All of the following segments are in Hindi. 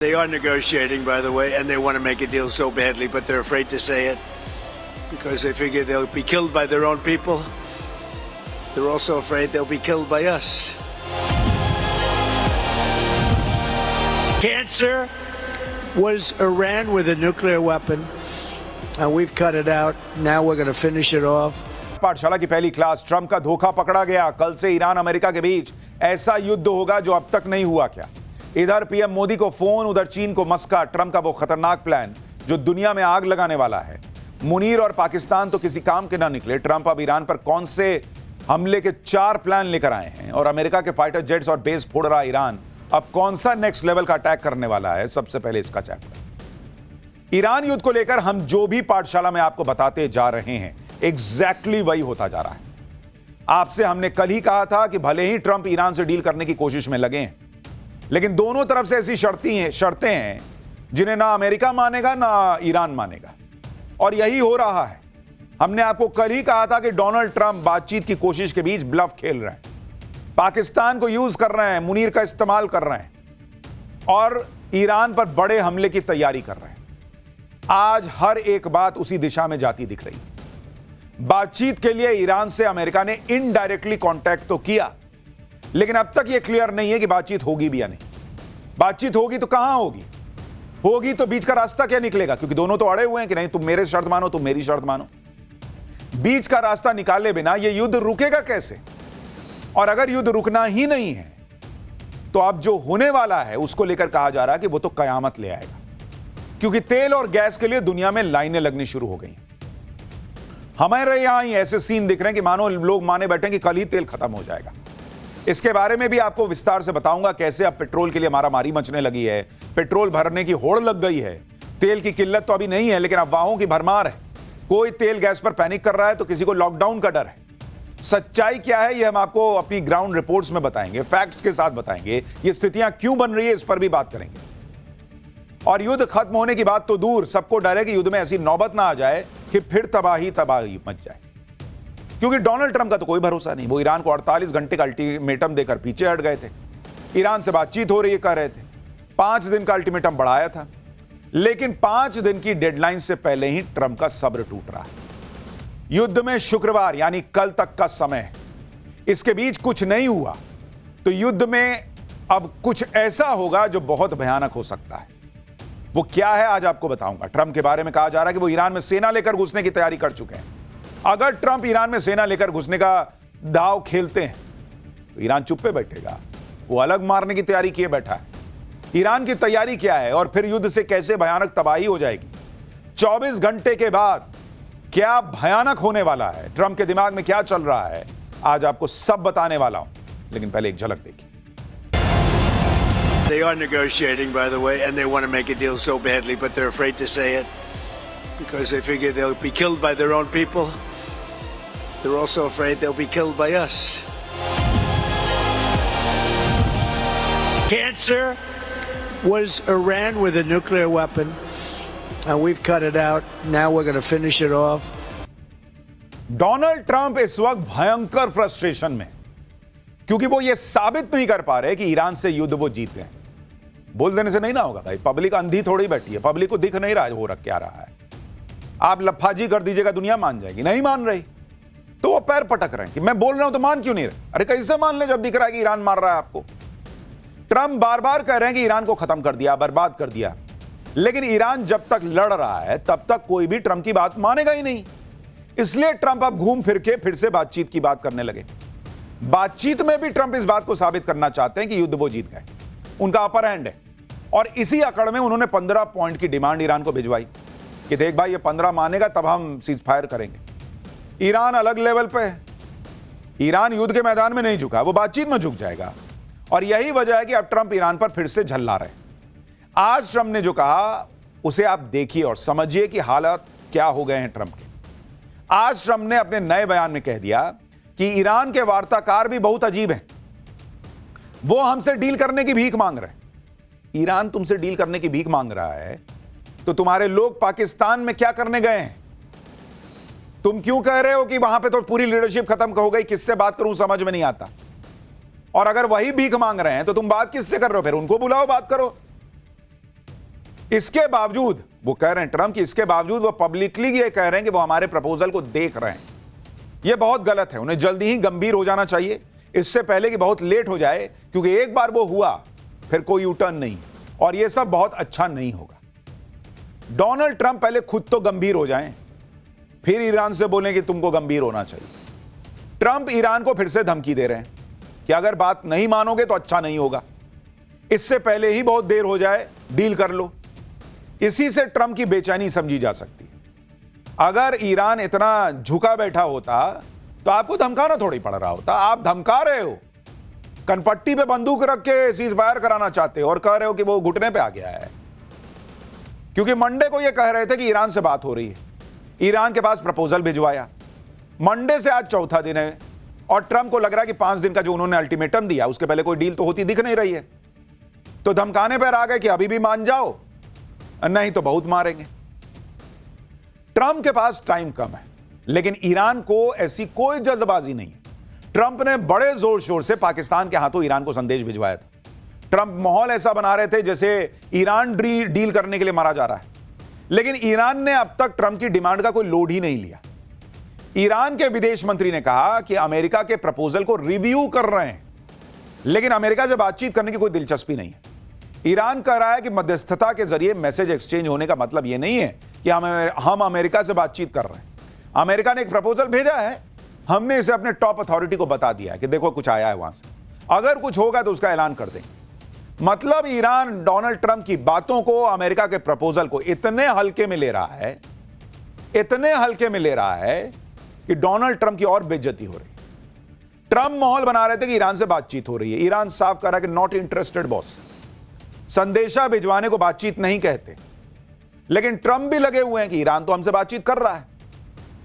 They are negotiating, by the way, and they want to make a deal so badly, but they're afraid to say it because they figure they'll be killed by their own people. They're also afraid they'll be killed by us. Cancer was Iran with a nuclear weapon, and we've cut it out. Now we're going to finish it off. पाठशाला की पहली क्लास, ट्रंप का धोखा पकड़ा गया। कल से ईरान अमेरिका के बीच ऐसा युद्ध होगा जो अब तक नहीं हुआ। क्या इधर पीएम मोदी को फोन, उधर चीन को मस्का। ट्रंप का वो खतरनाक प्लान जो दुनिया में आग लगाने वाला है। मुनीर और पाकिस्तान तो किसी काम के ना निकले। ट्रंप अब ईरान पर कौन से हमले के 4 प्लान लेकर आए हैं और अमेरिका के फाइटर जेट्स और बेस फोड़ रहा ईरान अब कौन सा नेक्स्ट लेवल का अटैक करने वाला है। सबसे पहले इसका चैप्टर। ईरान युद्ध को लेकर हम जो भी पाठशाला में आपको बताते जा रहे हैं, एग्जैक्टली वही होता जा रहा है। आपसे हमने कल ही कहा था कि भले ही ट्रंप ईरान से डील करने की कोशिश में लगे हैं, लेकिन दोनों तरफ से ऐसी शर्तें हैं जिन्हें ना अमेरिका मानेगा ना ईरान मानेगा, और यही हो रहा है। हमने आपको कल ही कहा था कि डोनाल्ड ट्रंप बातचीत की कोशिश के बीच ब्लफ खेल रहे हैं, पाकिस्तान को यूज कर रहे हैं, मुनीर का इस्तेमाल कर रहे हैं और ईरान पर बड़े हमले की तैयारी कर रहे हैं। आज हर एक बात उसी दिशा में जाती दिख रही है। बातचीत के लिए ईरान से अमेरिका ने इनडायरेक्टली कांटेक्ट तो किया, लेकिन अब तक यह क्लियर नहीं है कि बातचीत होगी भी या नहीं। बातचीत होगी तो कहां होगी, होगी तो बीच का रास्ता क्या निकलेगा, क्योंकि दोनों तो अड़े हुए हैं कि नहीं तुम मेरे शर्त मानो, तुम मेरी शर्त मानो। बीच का रास्ता निकाले बिना यह युद्ध रुकेगा कैसे? और अगर युद्ध रुकना ही नहीं है तो अब जो होने वाला है उसको लेकर कहा जा रहा है कि वो तो कयामत ले आएगा, क्योंकि तेल और गैस के लिए दुनिया में लाइनें लगनी शुरू हो गई। हमारे यहां ही ऐसे सीन दिख रहे हैं कि मानो लोग माने बैठे कि कल ही तेल खत्म हो जाएगा। इसके बारे में भी आपको विस्तार से बताऊंगा कैसे अब पेट्रोल के लिए मारामारी मचने लगी है, पेट्रोल भरने की होड़ लग गई है। तेल की किल्लत तो अभी नहीं है, लेकिन अफवाहों की भरमार है। कोई तेल गैस पर पैनिक कर रहा है तो किसी को लॉकडाउन का डर है। सच्चाई क्या है यह हम आपको अपनी ग्राउंड रिपोर्ट्स में बताएंगे, फैक्ट्स के साथ बताएंगे। ये स्थितियां क्यों बन रही है इस पर भी बात करेंगे। और युद्ध खत्म होने की बात तो दूर, सबको डर है कि युद्ध में ऐसी नौबत ना आ जाए कि फिर तबाही मच जाए, क्योंकि डोनाल्ड ट्रंप का तो कोई भरोसा नहीं। वो ईरान को 48 घंटे का अल्टीमेटम देकर पीछे हट गए थे। ईरान से बातचीत हो रही है कह रहे थे, 5 दिन का अल्टीमेटम बढ़ाया था, लेकिन 5 दिन की डेडलाइन से पहले ही ट्रंप का सब्र टूट रहा है। युद्ध में शुक्रवार यानी कल तक का समय है। इसके बीच कुछ नहीं हुआ तो युद्ध में अब कुछ ऐसा होगा जो बहुत भयानक हो सकता है। वो क्या है आज आपको बताऊंगा। ट्रंप के बारे में कहा जा रहा है कि वो ईरान में सेना लेकर घुसने की तैयारी कर चुके हैं। अगर ट्रंप ईरान में सेना लेकर घुसने का दाव खेलते हैं तो ईरान चुप पे बैठेगा, वो अलग मारने की तैयारी किए बैठा है। ईरान की तैयारी क्या है और फिर युद्ध से कैसे भयानक तबाही हो जाएगी, 24 घंटे के बाद क्या भयानक होने वाला है, ट्रंप के दिमाग में क्या चल रहा है, आज आपको सब बताने वाला हूं। लेकिन पहले एक झलक देखिए। They are negotiating, by the way, and they want to make a deal so badly, but they're afraid to say it because they figure they'll be killed by their own people. They're also afraid they'll be killed by us. Cancer was Iran with a nuclear weapon, and we've cut it out. Now we're going to finish it off. Donald Trump इस वक्त भयंकर फ्रस्ट्रेशन में, क्योंकि वो ये साबित नहीं कर पा रहे कि ईरान से युद्ध वो जीत गए। बोल देने से नहीं ना होगा भाई, पब्लिक अंधी थोड़ी बैठी है, पब्लिक को दिख नहीं रहा हो क्या रहा है। आप लफाजी कर दीजिएगा दुनिया मान जाएगी, नहीं मान रही तो वो पैर पटक रहे हैं कि मैं बोल रहा हूं तो मान क्यों नहीं रहे। अरे कैसे मान ले जब दिख रहा है कि ईरान मार रहा है आपको। ट्रंप बार बार कह रहे हैं कि ईरान को खत्म कर दिया, बर्बाद कर दिया, लेकिन ईरान जब तक लड़ रहा है तब तक कोई भी ट्रंप की बात मानेगा ही नहीं। इसलिए ट्रंप अब घूम फिर के फिर से बातचीत की बात करने लगे। बातचीत में भी ट्रंप इस बात को साबित करना चाहते हैं कि युद्ध वो जीत गए, उनका अपर हैंड है। और इसी अकड़ में उन्होंने 15 पॉइंट की डिमांड ईरान को भिजवाई कि देख भाई ये 15 मानेगा तब हम सीज फायर करेंगे। ईरान अलग लेवल पे है, ईरान युद्ध के मैदान में नहीं झुका, वो बातचीत में झुक जाएगा। और यही वजह है कि अब ट्रंप ईरान पर फिर से झल्ला रहे। आज ट्रंप ने जो कहा उसे आप देखिए और समझिए कि हालात क्या हो गए हैं ट्रंप के। आज ट्रंप ने अपने नए बयान में कह दिया कि ईरान के वार्ताकार भी बहुत अजीब हैं, वो हमसे डील करने की भीख मांग रहे हैं। ईरान तुमसे डील करने की भीख मांग रहा है तो तुम्हारे लोग पाकिस्तान में क्या करने गए हैं? तुम क्यों कह रहे हो कि वहां पे तो पूरी लीडरशिप खत्म हो गई, किससे बात करूं समझ में नहीं आता। और अगर वही भीख मांग रहे हैं तो तुम बात किससे कर रहे हो? फिर उनको बुलाओ, बात करो। इसके बावजूद वो कह रहे हैं, ट्रंप की, इसके बावजूद वो पब्लिकली ये कह रहे हैं कि वो हमारे प्रपोजल को देख रहे हैं। ये बहुत गलत है। उन्हें जल्दी ही गंभीर हो जाना चाहिए, इससे पहले कि बहुत लेट हो जाए, क्योंकि एक बार वो हुआ फिर कोई यू टर्न नहीं, और ये सब बहुत अच्छा नहीं होगा। डोनाल्ड ट्रंप पहले खुद तो गंभीर हो जाएं, फिर ईरान से बोलें कि तुमको गंभीर होना चाहिए। ट्रंप ईरान को फिर से धमकी दे रहे हैं कि अगर बात नहीं मानोगे तो अच्छा नहीं होगा, इससे पहले ही बहुत देर हो जाए, डील कर लो। इसी से ट्रंप की बेचैनी समझी जा सकती है। अगर ईरान इतना झुका बैठा होता तो आपको धमकाना थोड़ी पड़ रहा होता। आप धमका रहे हो, कनपट्टी पे बंदूक रख के सीज फायर कराना चाहते हो और कह रहे हो कि वो घुटने पे आ गया है, क्योंकि मंडे को ये कह रहे थे कि ईरान से बात हो रही है, ईरान के पास प्रपोजल भिजवाया। मंडे से आज चौथा दिन है और ट्रंप को लग रहा है कि 5 दिन का जो उन्होंने अल्टीमेटम दिया उसके पहले कोई डील तो होती दिख नहीं रही है, तो धमकाने पर आ गए कि अभी भी मान जाओ, नहीं तो बहुत मारेंगे। ट्रंप के पास टाइम कम है, लेकिन ईरान को ऐसी कोई जल्दबाजी नहीं है। ट्रंप ने बड़े जोर शोर से पाकिस्तान के हाथों ईरान को संदेश भिजवाया था। ट्रंप माहौल ऐसा बना रहे थे जैसे ईरान डील करने के लिए मारा जा रहा है, लेकिन ईरान ने अब तक ट्रंप की डिमांड का कोई लोड ही नहीं लिया। ईरान के विदेश मंत्री ने कहा कि अमेरिका के प्रपोजल को रिव्यू कर रहे हैं, लेकिन अमेरिका से बातचीत करने की कोई दिलचस्पी नहीं है। ईरान कह रहा है कि मध्यस्थता के जरिए मैसेज एक्सचेंज होने का मतलब यह नहीं है कि हम अमेरिका से बातचीत कर रहे हैं। अमेरिका ने एक प्रपोजल भेजा है, हमने इसे अपने टॉप अथॉरिटी को बता दिया है कि देखो कुछ आया है वहां से, अगर कुछ होगा तो उसका ऐलान कर देंगे। मतलब ईरान डोनाल्ड ट्रंप की बातों को, अमेरिका के प्रपोजल को इतने हल्के में ले रहा है, इतने हल्के में ले रहा है कि डोनाल्ड ट्रंप की और बेइज्जती हो रही। ट्रंप माहौल बना रहे थे कि ईरान से बातचीत हो रही है। ईरान साफ कर रहा है कि नॉट इंटरेस्टेड बॉस। संदेशा भिजवाने को बातचीत नहीं कहते, लेकिन ट्रंप भी लगे हुए हैं कि ईरान तो हमसे बातचीत कर रहा है,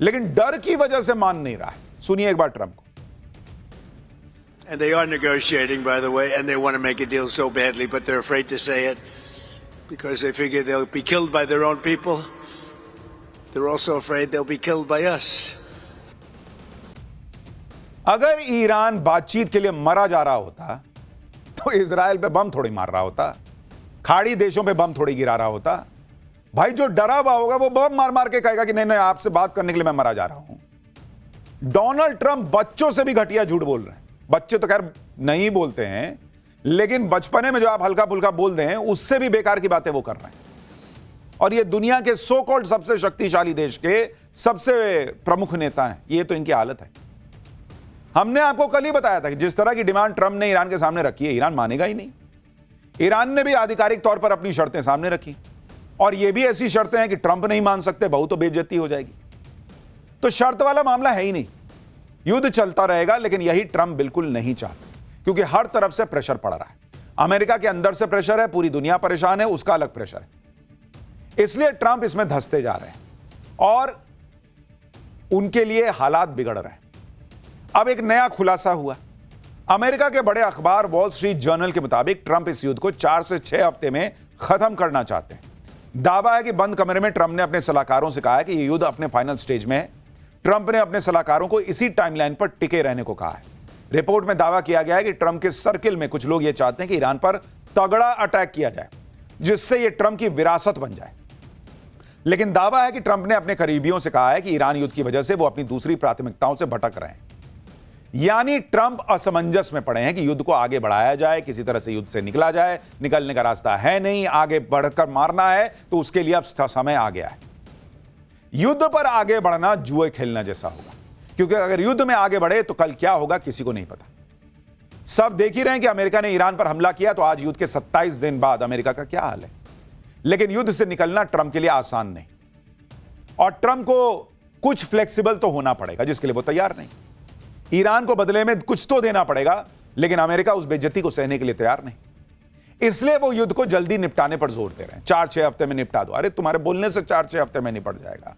लेकिन डर की वजह से मान नहीं रहा है। सुनिए एक बार ट्रंप को। And they are negotiating, by the way, and they want to make a deal so badly, but they're afraid to say it because they figure they'll be killed by their own people. They're also afraid they'll be killed by us. अगर ईरान बातचीत के लिए मरा जा रहा होता तो इजराइल पे बम थोड़ी मार रहा होता, खाड़ी देशों पे बम थोड़ी गिरा रहा होता। भाई जो डरा हुआ होगा वो बम मार मार के कहेगा कि नहीं नहीं, आपसे बात करने के लिए मैं मरा जा रहा हूं। डोनाल्ड ट्रंप बच्चों से भी घटिया झूठ बोल रहे हैं। बच्चे तो खैर नहीं बोलते हैं, लेकिन बचपने में जो आप हल्का फुल्का बोल दें उससे भी बेकार की बातें वो कर रहे हैं। और ये दुनिया के सो कॉल्ड सबसे शक्तिशाली देश के सबसे प्रमुख नेता हैं। ये तो इनकी हालत है। हमने आपको कल ही बताया था कि जिस तरह की डिमांड ट्रंप ने ईरान के सामने रखी है, ईरान मानेगा ही नहीं। ईरान ने भी आधिकारिक तौर पर अपनी शर्तें सामने रखी, और ये भी ऐसी शर्तें हैं कि ट्रंप नहीं मान सकते, बहुत तो बेइज्जती हो जाएगी। तो शर्त वाला मामला है ही नहीं, युद्ध चलता रहेगा। लेकिन यही ट्रंप बिल्कुल नहीं चाहते, क्योंकि हर तरफ से प्रेशर पड़ रहा है। अमेरिका के अंदर से प्रेशर है, पूरी दुनिया परेशान है, उसका अलग प्रेशर है। इसलिए ट्रंप इसमें धंसते जा रहे हैं और उनके लिए हालात बिगड़ रहे हैं। अब एक नया खुलासा हुआ। अमेरिका के बड़े अखबार वॉल स्ट्रीट जर्नल के मुताबिक ट्रंप इस युद्ध को 4 से 6 हफ्ते में खत्म करना चाहते हैं। दावा है कि बंद कमरे में ट्रंप ने अपने सलाहकारों से कहा है कि यह युद्ध अपने फाइनल स्टेज में है। ट्रंप ने अपने सलाहकारों को इसी टाइमलाइन पर टिके रहने को कहा है। रिपोर्ट में दावा किया गया है कि ट्रंप के सर्किल में कुछ लोग यह चाहते हैं कि ईरान पर तगड़ा अटैक किया जाए, जिससे यह ट्रंप की विरासत बन जाए। लेकिन दावा है कि ट्रंप ने अपने करीबियों से कहा है कि ईरान युद्ध की वजह से वो अपनी दूसरी प्राथमिकताओं से भटक रहे हैं। यानी ट्रंप असमंजस में पड़े हैं कि युद्ध को आगे बढ़ाया जाए, किसी तरह से युद्ध से निकला जाए। निकलने का रास्ता है नहीं, आगे बढ़कर मारना है, तो उसके लिए अब समय आ गया है। युद्ध पर आगे बढ़ना जुए खेलना जैसा होगा, क्योंकि अगर युद्ध में आगे बढ़े तो कल क्या होगा किसी को नहीं पता। सब देख ही रहे हैं कि अमेरिका ने ईरान पर हमला किया, तो आज युद्ध के 27 दिन बाद अमेरिका का क्या हाल है। लेकिन युद्ध से निकलना ट्रंप के लिए आसान नहीं, और ट्रंप को कुछ फ्लेक्सिबल तो होना पड़ेगा, जिसके लिए वो तैयार नहीं। ईरान को बदले में कुछ तो देना पड़ेगा, लेकिन अमेरिका उस बेइज्जती को सहने के लिए तैयार नहीं। इसलिए वो युद्ध को जल्दी निपटाने पर जोर दे रहे हैं। 4-6 हफ्ते में निपटा दो। अरे तुम्हारे बोलने से 4-6 हफ्ते में निपट जाएगा।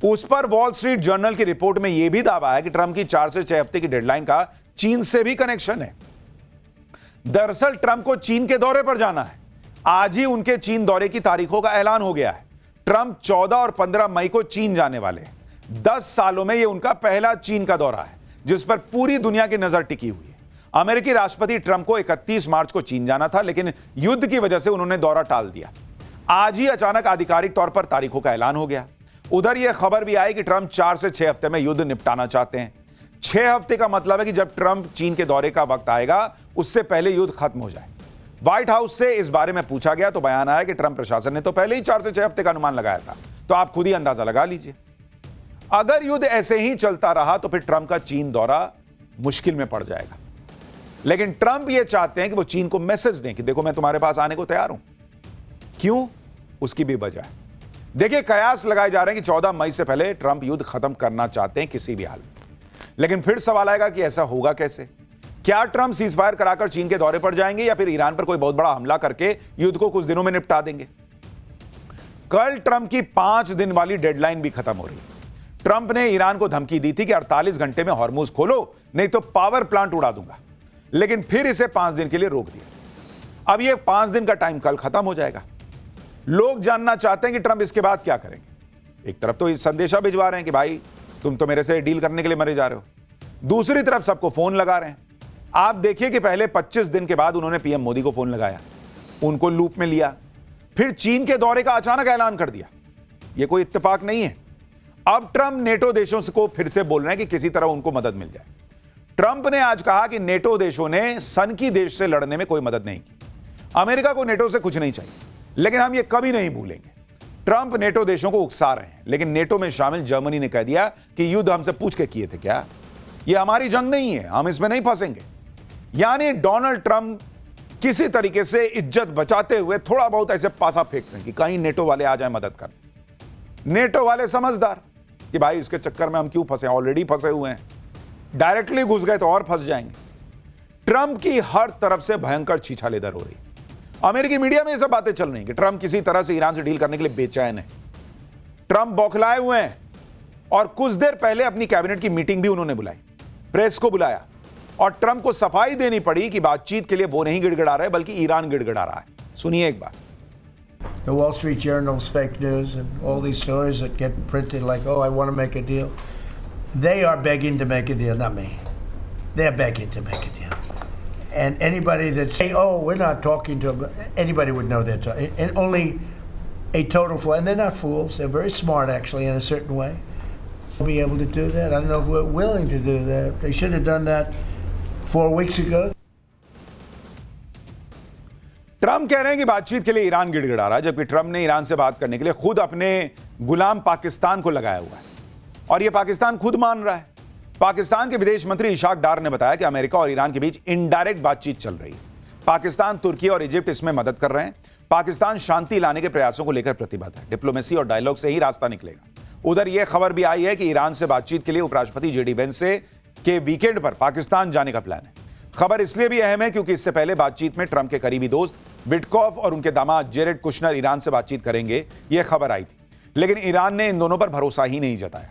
उस पर वॉल स्ट्रीट जर्नल की रिपोर्ट में यह भी दावा है कि ट्रंप की 4 से 6 हफ्ते की डेडलाइन का चीन से भी कनेक्शन है। दरअसल ट्रंप को चीन के दौरे पर जाना है। आज ही उनके चीन दौरे की तारीखों का ऐलान हो गया है। ट्रंप 14 और 15 मई को चीन जाने वाले हैं। 10 सालों में यह उनका पहला चीन का दौरा है, जिस पर पूरी दुनिया की नजर टिकी हुई है। अमेरिकी राष्ट्रपति ट्रंप को 31 मार्च को चीन जाना था, लेकिन युद्ध की वजह से उन्होंने दौरा टाल दिया। आज ही अचानक आधिकारिक तौर पर तारीखों का ऐलान हो गया। उधर यह खबर भी आई कि ट्रंप 4 से 6 हफ्ते में युद्ध निपटाना चाहते हैं। 6 हफ्ते का मतलब है कि जब ट्रंप चीन के दौरे का वक्त आएगा उससे पहले युद्ध खत्म हो जाए। व्हाइट हाउस से इस बारे में पूछा गया तो बयान आया कि ट्रंप प्रशासन ने तो पहले ही 4 से 6 हफ्ते का अनुमान लगाया था, तो आप खुद ही अंदाजा लगा लीजिए। अगर युद्ध ऐसे ही चलता रहा तो फिर ट्रंप का चीन दौरा मुश्किल में पड़ जाएगा। लेकिन ट्रंप यह चाहते हैं कि वो चीन को मैसेज दें कि देखो मैं तुम्हारे पास आने को तैयार हूं। क्यों? उसकी भी वजह है। देखिए, कयास लगाए जा रहे हैं कि 14 मई से पहले ट्रंप युद्ध खत्म करना चाहते हैं किसी भी हाल में। लेकिन फिर सवाल आएगा कि ऐसा होगा कैसे? क्या ट्रंप सीजफायर कराकर चीन के दौरे पर जाएंगे या फिर ईरान पर कोई बहुत बड़ा हमला करके युद्ध को कुछ दिनों में निपटा देंगे? कल ट्रंप की 5 दिन वाली डेडलाइन भी खत्म हो रही है। ट्रंप ने ईरान को धमकी दी थी कि 48 घंटे में हॉर्मुज खोलो, नहीं तो पावर प्लांट उड़ा दूंगा। लेकिन फिर इसे 5 दिन के लिए रोक दिया। अब यह 5 दिन का टाइम कल खत्म हो जाएगा। लोग जानना चाहते हैं कि ट्रंप इसके बाद क्या करेंगे। एक तरफ तो ये संदेशा भिजवा रहे हैं कि भाई तुम तो मेरे से डील करने के लिए मरे जा रहे हो, दूसरी तरफ सबको फोन लगा रहे हैं। आप देखिए कि पहले 25 दिन के बाद उन्होंने पीएम मोदी को फोन लगाया, उनको लूप में लिया, फिर चीन के दौरे का अचानक ऐलान कर दिया। यह कोई इत्तेफाक नहीं है। अब ट्रंप नेटो देशों को फिर से बोल रहे हैं कि किसी तरह उनको मदद मिल जाए। ट्रंप ने आज कहा कि नेटो देशों ने सन की देश से लड़ने में कोई मदद नहीं की। अमेरिका को नेटो से कुछ नहीं चाहिए, लेकिन हम ये कभी नहीं भूलेंगे। ट्रंप नेटो देशों को उकसा रहे हैं, लेकिन नेटो में शामिल जर्मनी ने कह दिया कि युद्ध हमसे पूछ के किए थे क्या? ये हमारी जंग नहीं है, हम इसमें नहीं फंसेंगे। यानी डोनाल्ड ट्रंप किसी तरीके से इज्जत बचाते हुए थोड़ा बहुत ऐसे पासा फेंक रहे हैं कि कहीं नेटो वाले आ जाए मदद कर। नेटो वाले समझदार कि भाई इसके चक्कर में हम क्यों फंसे, ऑलरेडी फंसे हुए हैं, डायरेक्टली घुस गए तो और फंस जाएंगे। ट्रंप की हर तरफ से भयंकर छीछालेदर हो रही। अमेरिकी मीडिया में ये सब बातें चल रही कि ट्रंप किसी तरह से ईरान से डील करने के लिए बेचैन है। ट्रंप बौखलाए हुए हैं और कुछ देर पहले अपनी कैबिनेट की मीटिंग भी उन्होंने बुलाई, प्रेस को बुलाया और ट्रंप को सफाई देनी पड़ी कि बातचीत के लिए वो नहीं गिड़गिड़ा रहे बल्कि ईरान गिड़गिड़ा रहा है। सुनिए एक बार। The Wall Street Journal's fake news and all these stories that get printed like, oh, I want to make a deal. They are begging to make a deal, not me. They're begging to make a deal. And anybody that say, oh, we're not talking to them, anybody would know they're talking. And only a total fool. And they're not fools. They're very smart, actually, in a certain way. They'll be able to do that. I don't know if we're willing to do that. They should have done that 4 weeks ago. Trump कह रहे हैं कि बातचीत के लिए ईरान गिड़गिड़ा रहा है, जबकि ट्रंप ने ईरान से बात करने के लिए खुद अपने गुलाम पाकिस्तान को लगाया हुआ है और यह पाकिस्तान खुद मान रहा है। पाकिस्तान के विदेश मंत्री इशाक डार ने बताया कि अमेरिका और ईरान के बीच इनडायरेक्ट बातचीत चल रही है। पाकिस्तान, तुर्की और इजिप्ट इसमें मदद कर रहे हैं। पाकिस्तान शांति लाने के प्रयासों को लेकर प्रतिबद्ध है। डिप्लोमेसी और डायलॉग से ही रास्ता निकलेगा। उधर यह खबर भी आई है कि ईरान से बातचीत के लिए उपराष्ट्रपति जेडी वेंस के वीकेंड पर पाकिस्तान जाने का प्लान है। खबर इसलिए भी अहम है क्योंकि इससे पहले बातचीत में ट्रंप के करीबी दोस्त विटकॉफ और उनके दामाद जेरेड कुशनर ईरान से बातचीत करेंगे, यह खबर आई थी, लेकिन ईरान ने इन दोनों पर भरोसा ही नहीं जताया।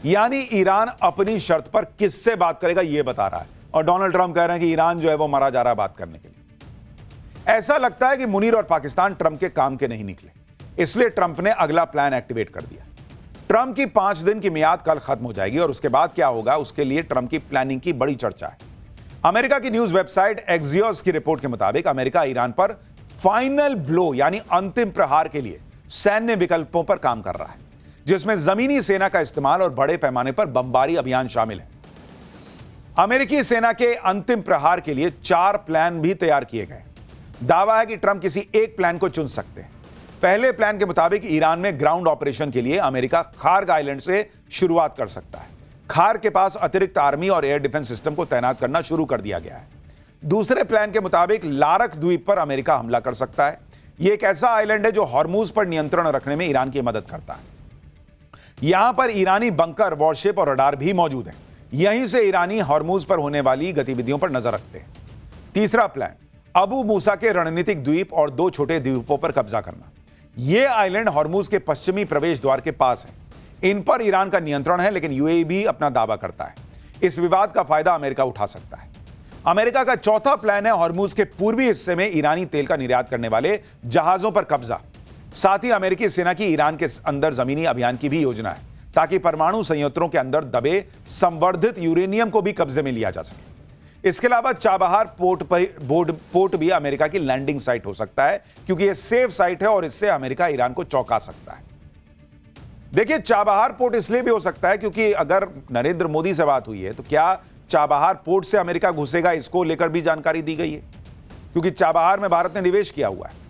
यानी ईरान अपनी शर्त पर किससे बात करेगा यह बता रहा है और डोनाल्ड ट्रंप कह रहे हैं कि ईरान जो है वो मरा जा रहा है बात करने के लिए। ऐसा लगता है कि मुनीर और पाकिस्तान ट्रंप के काम के नहीं निकले, इसलिए ट्रंप ने अगला प्लान एक्टिवेट कर दिया। ट्रंप की 5 दिन की मियाद कल खत्म हो जाएगी और उसके बाद क्या होगा उसके लिए ट्रंप की प्लानिंग की बड़ी चर्चा है। अमेरिका की न्यूज वेबसाइट एक्सियोस की रिपोर्ट के मुताबिक अमेरिका ईरान पर फाइनल ब्लो यानी अंतिम प्रहार के लिए सैन्य विकल्पों पर काम कर रहा है, जिसमें जमीनी सेना का इस्तेमाल और बड़े पैमाने पर बमबारी अभियान शामिल है। अमेरिकी सेना के अंतिम प्रहार के लिए 4 प्लान भी तैयार किए गए। दावा है कि ट्रंप किसी एक प्लान को चुन सकते हैं। पहले प्लान के मुताबिक ईरान में ग्राउंड ऑपरेशन के लिए अमेरिका खार्ग आइलैंड से शुरुआत कर सकता है। खार के पास अतिरिक्त आर्मी और एयर डिफेंस सिस्टम को तैनात करना शुरू कर दिया गया है। दूसरे प्लान के मुताबिक लारक द्वीप पर अमेरिका हमला कर सकता है। यह एक ऐसा आइलैंड है जो हॉर्मुज पर नियंत्रण रखने में ईरान की मदद करता है। यहां पर ईरानी बंकर, वॉरशिप और रडार भी मौजूद हैं। यहीं से ईरानी हॉर्मुज पर होने वाली गतिविधियों पर नजर रखते हैं। तीसरा प्लान अबू मूसा के रणनीतिक द्वीप और 2 छोटे द्वीपों पर कब्जा करना। यह आइलैंड हॉर्मुज के पश्चिमी प्रवेश द्वार के पास है। इन पर ईरान का नियंत्रण है, लेकिन यूएई भी अपना दावा करता है। इस विवाद का फायदा अमेरिका उठा सकता है। अमेरिका का चौथा प्लान है हॉर्मुज के पूर्वी हिस्से में ईरानी तेल का निर्यात करने वाले जहाजों पर कब्जा। साथ ही अमेरिकी सेना की ईरान के अंदर जमीनी अभियान की भी योजना है, ताकि परमाणु संयंत्रों के अंदर दबे संवर्धित यूरेनियम को भी कब्जे में लिया जा सके। इसके अलावा चाबहार पोर्ट भी अमेरिका की लैंडिंग साइट हो सकता है, क्योंकि यह सेफ साइट है और इससे अमेरिका ईरान को चौंका सकता है। देखिए, चाबहार पोर्ट इसलिए भी हो सकता है क्योंकि अगर नरेंद्र मोदी से बात हुई है तो क्या चाबहार पोर्ट से अमेरिका घुसेगा, इसको लेकर भी जानकारी दी गई है, क्योंकि चाबहार में भारत ने निवेश किया हुआ है।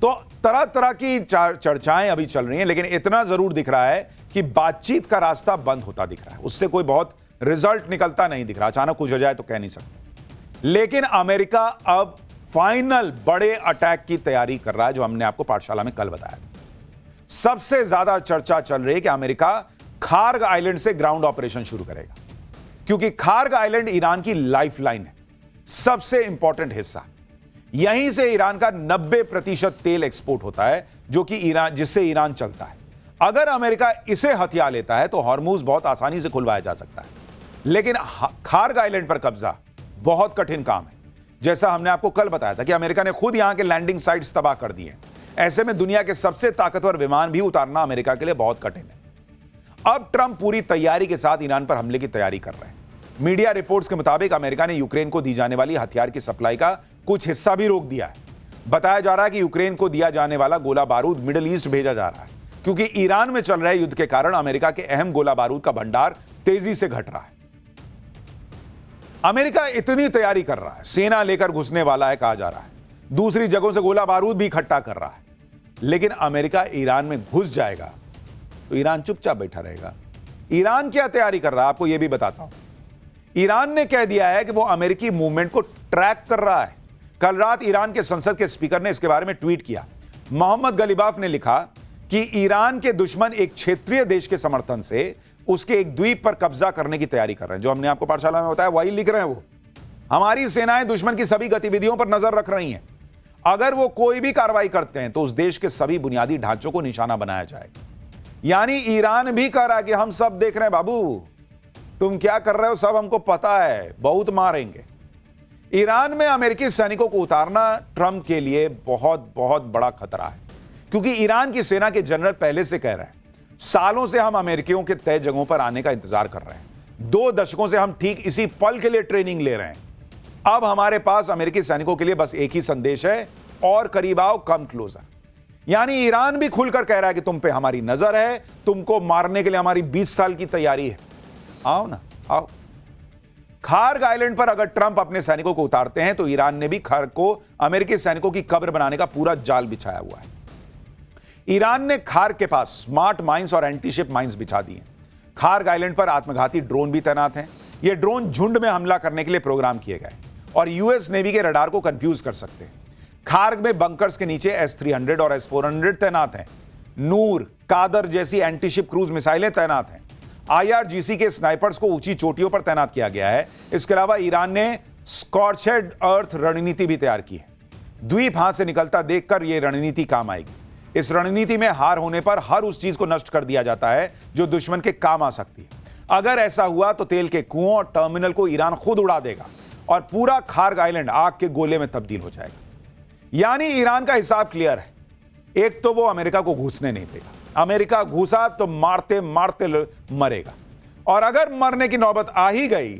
तो तरह तरह की चर्चाएं अभी चल रही हैं, लेकिन इतना जरूर दिख रहा है कि बातचीत का रास्ता बंद होता दिख रहा है। उससे कोई बहुत रिजल्ट निकलता नहीं दिख रहा। अचानक कुछ हो जाए तो कह नहीं सकते, लेकिन अमेरिका अब फाइनल बड़े अटैक की तैयारी कर रहा है, जो हमने आपको पाठशाला में कल बताया था। सबसे ज्यादा चर्चा चल रही है कि अमेरिका खार्ग आइलैंड से ग्राउंड ऑपरेशन शुरू करेगा, क्योंकि खार्ग आइलैंड ईरान की लाइफलाइन है, सबसे इंपॉर्टेंट हिस्सा। यहीं से ईरान का 90% तेल एक्सपोर्ट होता है, जो कि जिससे ईरान चलता है। अगर अमेरिका इसे हथिया लेता है तो हॉर्मूज बहुत आसानी से खुलवाया जा सकता है, लेकिन खार्ग आइलैंड पर कब्जा बहुत कठिन काम है। जैसा हमने आपको कल बताया था कि अमेरिका ने खुद यहां के लैंडिंग साइट्स तबाह कर दिए। ऐसे में दुनिया के सबसे ताकतवर विमान भी उतारना अमेरिका के लिए बहुत कठिन है। अब ट्रंप पूरी तैयारी के साथ ईरान पर हमले की तैयारी कर रहे हैं। मीडिया रिपोर्ट्स के मुताबिक अमेरिका ने यूक्रेन को दी जाने वाली हथियार की सप्लाई का कुछ हिस्सा भी रोक दिया है। बताया जा रहा है कि यूक्रेन को दिया जाने वाला गोला बारूद मिडिल ईस्ट भेजा जा रहा है, क्योंकि ईरान में चल रहे युद्ध के कारण अमेरिका के अहम गोला बारूद का भंडार तेजी से घट रहा है। अमेरिका इतनी तैयारी कर रहा है, सेना लेकर घुसने वाला है कहा जा रहा है, दूसरी जगहों से गोला बारूद भी इकट्ठा कर रहा है, लेकिन अमेरिका ईरान में घुस जाएगा तो ईरान चुपचाप बैठा रहेगा। ईरान क्या तैयारी कर रहा है आपको यह भी बताता हूं। ईरान ने कह दिया है कि वो अमेरिकी मूवमेंट को ट्रैक कर रहा है। कल रात ईरान के संसद के स्पीकर ने इसके बारे में ट्वीट किया। मोहम्मद गलीबाफ ने लिखा कि ईरान के दुश्मन एक क्षेत्रीय देश के समर्थन से उसके एक द्वीप पर कब्जा करने की तैयारी कर रहे हैं। जो हमने आपको पाठशाला में बताया वही लिख रहे हैं वो। हमारी सेनाएं दुश्मन की सभी गतिविधियों पर नजर रख रही हैं। अगर वो कोई भी कार्रवाई करते हैं तो उस देश के सभी बुनियादी ढांचों को निशाना बनाया जाएगा। यानी ईरान भी कह रहा है कि हम सब देख रहे हैं बाबू, तुम क्या कर रहे हो सब हमको पता है, बहुत मारेंगे। ईरान में अमेरिकी सैनिकों को उतारना ट्रंप के लिए बहुत बहुत बड़ा खतरा है, क्योंकि ईरान की सेना के जनरल पहले से कह रहे हैं सालों से हम अमेरिकियों के तय जगहों पर आने का इंतजार कर रहे हैं। 2 दशकों से हम ठीक इसी पल के लिए ट्रेनिंग ले रहे हैं। अब हमारे पास अमेरिकी सैनिकों के लिए बस एक ही संदेश है, और करीब आओ, कम क्लोजर। यानी ईरान भी खुलकर कह रहा है कि तुम पे हमारी नजर है, तुमको मारने के लिए हमारी 20 साल की तैयारी है, आओ ना आओ। खार्ग आइलैंड पर अगर ट्रंप अपने सैनिकों को उतारते हैं तो ईरान ने भी खार्ग को अमेरिकी सैनिकों की कब्र बनाने का पूरा जाल बिछाया हुआ है। ईरान ने खार्ग के पास स्मार्ट माइंस और एंटीशिप माइंस बिछा दिए। खार्ग आइलैंड पर आत्मघाती ड्रोन भी तैनात हैं। ये ड्रोन झुंड में हमला करने के लिए प्रोग्राम किए गए और यूएस नेवी के रडार को कंफ्यूज कर सकते हैं। खार्ग में बंकर्स के नीचे S-300 और S-400 तैनात हैं। नूर, कादर जैसी एंटीशिप क्रूज मिसाइलें तैनात हैं। IRGC के स्नाइपर्स को ऊंची चोटियों पर तैनात किया गया है। इसके अलावा ईरान ने स्कॉर्चेड अर्थ रणनीति भी तैयार की है। द्वीप हाथ से निकलता देखकर यह रणनीति काम आएगी। इस रणनीति में हार होने पर हर उस चीज को नष्ट कर दिया जाता है जो दुश्मन के काम आ सकती है। अगर ऐसा हुआ तो तेल के कुओं और टर्मिनल को ईरान खुद उड़ा देगा और पूरा खार्ग आइलैंड आग के गोले में तब्दील हो जाएगा। यानी ईरान का हिसाब क्लियर है। एक तो वो अमेरिका को घुसने नहीं देगा, अमेरिका घुसा तो मारते मारते मरेगा, और अगर मरने की नौबत आ ही गई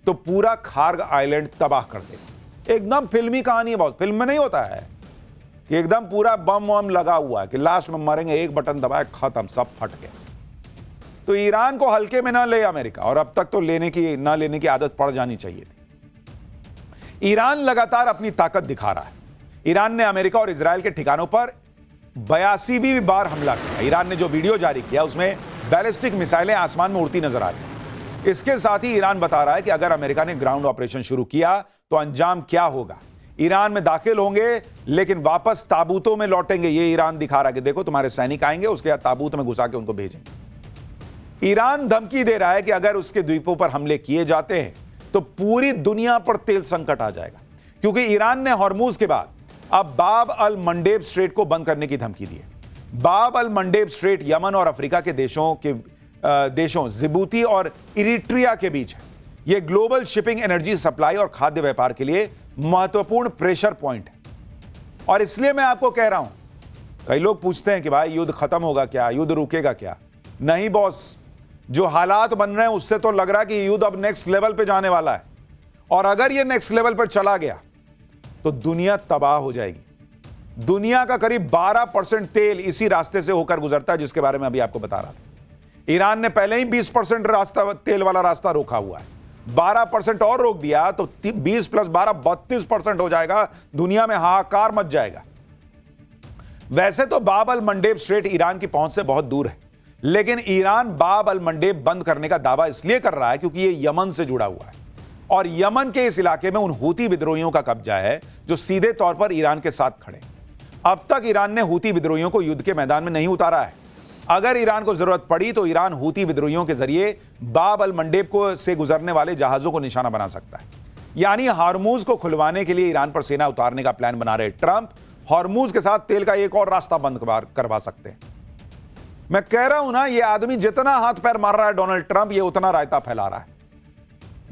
तो पूरा खार्ग आइलैंड तबाह कर देगा। एकदम फिल्मी कहानी है, बहुत फिल्म में नहीं होता है कि एकदम पूरा बम वम लगा हुआ है कि लास्ट में मरेंगे, एक बटन दबाए खत्म, सब फट गया। तो ईरान को हल्के में ना ले अमेरिका, और अब तक तो लेने की आदत पड़ जानी चाहिए थी। ईरान लगातार अपनी ताकत दिखा रहा है। ईरान ने अमेरिका और इजराइल के ठिकानों पर 82वीं बार हमला किया। ईरान ने जो वीडियो जारी किया उसमें बैलिस्टिक मिसाइलें आसमान में उड़ती नजर आ रही हैं। इसके साथ ही ईरान बता रहा है कि अगर अमेरिका ने ग्राउंड ऑपरेशन शुरू किया तो अंजाम क्या होगा। ईरान में दाखिल होंगे लेकिन वापस ताबूतों में लौटेंगे। ये ईरान दिखा रहा है कि देखो तुम्हारे सैनिक आएंगे, उसके बाद ताबूत में घुसा के उनको भेजेंगे। ईरान धमकी दे रहा है कि अगर उसके द्वीपों पर हमले किए जाते हैं तो पूरी दुनिया पर तेल संकट आ जाएगा, क्योंकि ईरान ने हॉर्मूज के बाद अब बाब अल मंडेब स्ट्रेट को बंद करने की धमकी दी है। बाब अल मंडेब स्ट्रेट यमन और अफ्रीका के देशों जिबूती और इरिट्रिया के बीच है। यह ग्लोबल शिपिंग, एनर्जी सप्लाई और खाद्य व्यापार के लिए महत्वपूर्ण प्रेशर पॉइंट है। और इसलिए मैं आपको कह रहा हूं, कई लोग पूछते हैं कि भाई युद्ध खत्म होगा क्या, युद्ध रुकेगा क्या? नहीं बॉस, जो हालात बन रहे हैं उससे तो लग रहा है कि युद्ध अब नेक्स्ट लेवल पे जाने वाला है। और अगर यह नेक्स्ट लेवल पर चला गया तो दुनिया तबाह हो जाएगी। दुनिया का करीब 12% तेल इसी रास्ते से होकर गुजरता है, जिसके बारे में अभी आपको बता रहा था। ईरान ने पहले ही 20% रास्ता, तेल वाला रास्ता रोका हुआ है। 12% और रोक दिया तो 20 + 12 32% हो जाएगा। दुनिया में हाहाकार मच जाएगा। वैसे तो बाब अल मंडेब स्ट्रेट ईरान की पहुंच से बहुत दूर है, लेकिन ईरान बाब अल मंडेब बंद करने का दावा इसलिए कर रहा है क्योंकि यह यमन से जुड़ा हुआ है और यमन के इस इलाके में उन हूती विद्रोहियों का कब्जा है जो सीधे तौर पर ईरान के साथ खड़े। अब तक ईरान ने हूती विद्रोहियों को युद्ध के मैदान में नहीं उतारा है। अगर ईरान को जरूरत पड़ी तो ईरान हूती विद्रोहियों के जरिए बाब अल मंडेब को से गुजरने वाले जहाजों को निशाना बना सकता है। यानी हार्मूज को खुलवाने के लिए ईरान पर सेना उतारने का प्लान बना रहे ट्रंप हार्मूज के साथ तेल का एक और रास्ता बंद करवा सकते हैं। मैं कह रहा हूं ना, ये आदमी जितना हाथ पैर मार रहा है डोनाल्ड ट्रंप, ये उतना रायता फैला रहा है।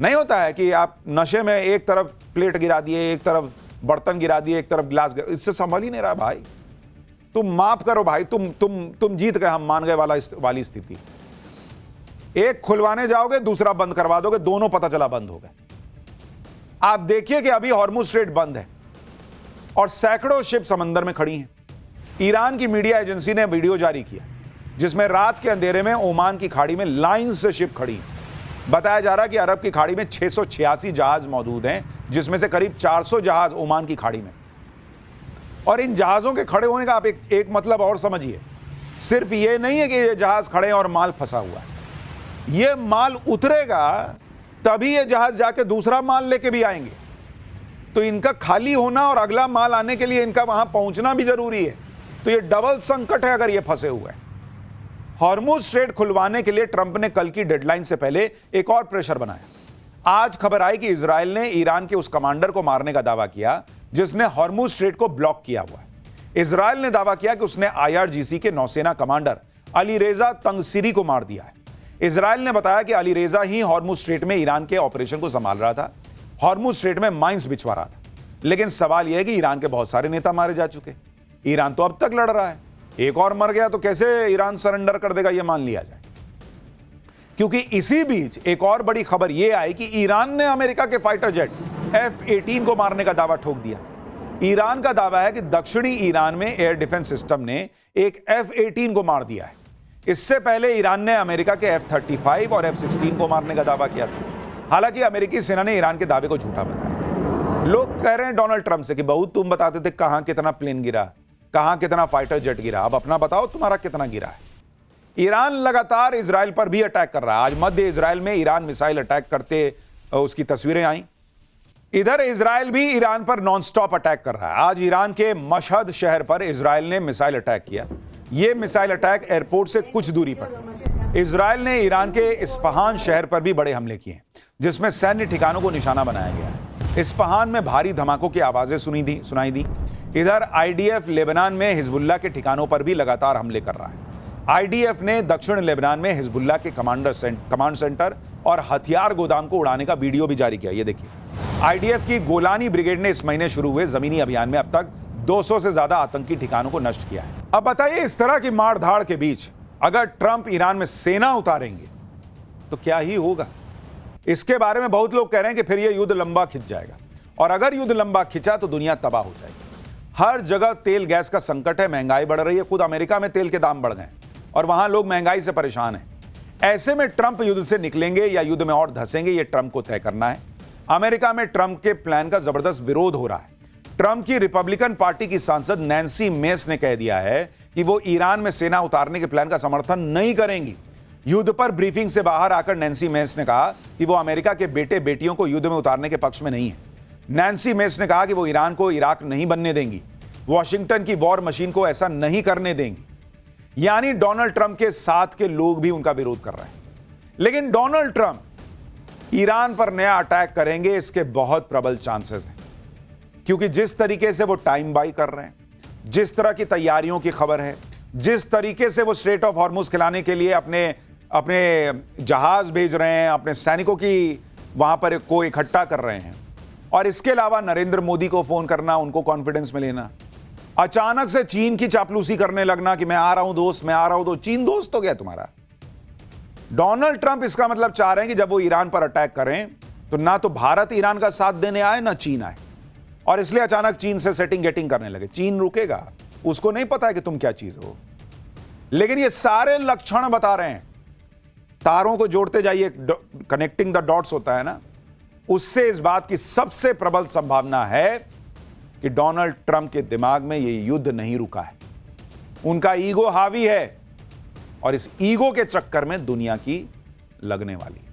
नहीं होता है कि आप नशे में एक तरफ प्लेट गिरा दिए, एक तरफ बर्तन गिरा दिए, एक तरफ गिलास गिरा, इससे संभल ही नहीं रहा भाई। तुम माफ करो भाई, तुम जीत गए, हम मान गए वाली स्थिति। एक खुलवाने जाओगे, दूसरा बंद करवा दोगे, दोनों पता चला बंद हो गए। आप देखिए कि अभी हॉर्मुज स्ट्रेट बंद है और सैकड़ों शिप समंदर में खड़ी हैं। ईरान की मीडिया एजेंसी ने वीडियो जारी किया जिसमें रात के अंधेरे में ओमान की खाड़ी में लाइन से शिप खड़ी है। बताया जा रहा है कि अरब की खाड़ी में 686 जहाज मौजूद हैं, जिसमें से करीब 400 जहाज ओमान की खाड़ी में। और इन जहाजों के खड़े होने का आप एक मतलब और समझिए, सिर्फ ये नहीं है कि ये जहाज खड़े हैं और माल फंसा हुआ है। ये माल उतरेगा तभी ये जहाज जाके दूसरा माल लेके भी आएंगे, तो इनका खाली होना और अगला माल आने के लिए इनका वहां पहुंचना भी जरूरी है। तो ये डबल संकट है अगर ये फंसे हुए हैं। हॉर्मुज स्ट्रेट खुलवाने के लिए ट्रंप ने कल की डेडलाइन से पहले एक और प्रेशर बनाया। आज खबर आई कि इजराइल ने ईरान के उस कमांडर को मारने का दावा किया जिसने हॉर्मुज स्ट्रेट को ब्लॉक किया हुआ है। इजराइल ने दावा किया कि उसने IRGC के नौसेना कमांडर अलीरेजा तंगसीरी को मार दिया है। इजराइल ने बताया कि अलीरेजा ही हॉर्मुज स्ट्रेट में ईरान के ऑपरेशन को संभाल रहा था, हॉर्मुज स्ट्रेट में माइंस बिछवा रहा था। लेकिन सवाल यह है कि ईरान के बहुत सारे नेता मारे जा चुके। ईरान तो अब तक लड़ रहा है, एक और मर गया तो कैसे ईरान सरेंडर कर देगा, यह मान लिया जाए। क्योंकि इसी बीच एक और बड़ी खबर यह आई कि ईरान ने अमेरिका के फाइटर जेट F-18 को मारने का दावा ठोक दिया। ईरान का दावा है कि दक्षिणी ईरान में एयर डिफेंस सिस्टम ने एक F-18 को मार दिया है। इससे पहले ईरान ने अमेरिका के F-35 और F-16 को मारने का दावा किया था। हालांकि अमेरिकी सेना ने ईरान के दावे को झूठा बताया। लोग कह रहे हैं डोनाल्ड ट्रंप से कि बहु तुम बताते थे कहां कितना प्लेन गिरा, कहां कितना फाइटर जेट गिरा, अब अपना बताओ तुम्हारा कितना गिरा है। ईरान लगातार इजराइल पर भी अटैक कर रहा है। आज मध्य इजराइल में ईरान मिसाइल अटैक करते उसकी तस्वीरें आई। इधर इजराइल भी ईरान पर नॉनस्टॉप अटैक कर रहा है। आज ईरान के मशहद शहर पर इजराइल ने मिसाइल अटैक किया। यह मिसाइल अटैक एयरपोर्ट से कुछ दूरी पर। इजराइल ने ईरान के इस्फहान शहर पर भी बड़े हमले किए, जिसमें सैन्य ठिकानों को निशाना बनाया गया है। इस्फहान में भारी धमाकों की आवाजें सुनाई दी। इधर IDF लेबनान में हिजबुल्लाह के ठिकानों पर भी लगातार हमले कर रहा है। IDF ने दक्षिण लेबनान में हिजबुल्लाह के कमांड सेंटर और हथियार गोदाम को उड़ाने का वीडियो भी जारी किया। ये देखिए, IDF की गोलानी ब्रिगेड ने इस महीने शुरू हुए जमीनी अभियान में अब तक 200 से ज्यादा आतंकी ठिकानों को नष्ट किया है। अब बताइए, इस तरह की मारधाड़ के बीच अगर ट्रंप ईरान में सेना उतारेंगे तो क्या ही होगा। इसके बारे में बहुत लोग कह रहे हैं कि फिर यह युद्ध लंबा खिंच जाएगा, और अगर युद्ध लंबा खिंचा तो दुनिया तबाह हो जाएगी। हर जगह तेल गैस का संकट है, महंगाई बढ़ रही है। खुद अमेरिका में तेल के दाम बढ़ गए और वहां लोग महंगाई से परेशान हैं। ऐसे में ट्रंप युद्ध से निकलेंगे या युद्ध में और धंसेंगे, यह ट्रंप को तय करना है। अमेरिका में ट्रंप के प्लान का जबरदस्त विरोध हो रहा है। ट्रंप की रिपब्लिकन पार्टी की सांसद नैन्सी मेस ने कह दिया है कि वो ईरान में सेना उतारने के प्लान का समर्थन नहीं करेंगी। युद्ध पर ब्रीफिंग से बाहर आकर नैन्सी मेस ने कहा कि वो अमेरिका के बेटे बेटियों को युद्ध में उतारने के पक्ष में नहीं है। नैन्सी मेस ने कहा कि वो ईरान को इराक नहीं बनने देंगी, वॉशिंगटन की वॉर मशीन को ऐसा नहीं करने देंगी। यानी डोनाल्ड ट्रंप के साथ के लोग भी उनका विरोध कर रहे हैं। लेकिन डोनाल्ड ट्रंप ईरान पर नया अटैक करेंगे, इसके बहुत प्रबल चांसेस हैं, क्योंकि जिस तरीके से वो टाइम बाई कर रहे हैं, जिस तरह की तैयारियों की खबर है, जिस तरीके से वो स्ट्रेट ऑफ हॉर्मुज खिलाने के लिए अपने जहाज भेज रहे हैं, अपने सैनिकों की वहां पर को इकट्ठा कर रहे हैं, और इसके अलावा नरेंद्र मोदी को फोन करना, उनको कॉन्फिडेंस में लेना, अचानक से चीन की चापलूसी करने लगना कि मैं आ रहा हूं दोस्त, मैं आ रहा हूं दोस्त। चीन दोस्त हो गया तुम्हारा। डोनाल्ड ट्रंप इसका मतलब चाह रहे हैं कि जब वो ईरान पर अटैक करें तो ना तो भारत ईरान का साथ देने आए ना चीन आए, और इसलिए अचानक चीन से सेटिंग गेटिंग करने लगे। चीन रुकेगा? उसको नहीं पता है कि तुम क्या चीज हो। लेकिन ये सारे लक्षण बता रहे हैं, तारों को जोड़ते जाइए, कनेक्टिंग द डॉट्स होता है ना, उससे इस बात की सबसे प्रबल संभावना है कि डोनाल्ड ट्रंप के दिमाग में यह युद्ध नहीं रुका है। उनका ईगो हावी है और इस ईगो के चक्कर में दुनिया की लगने वाली है।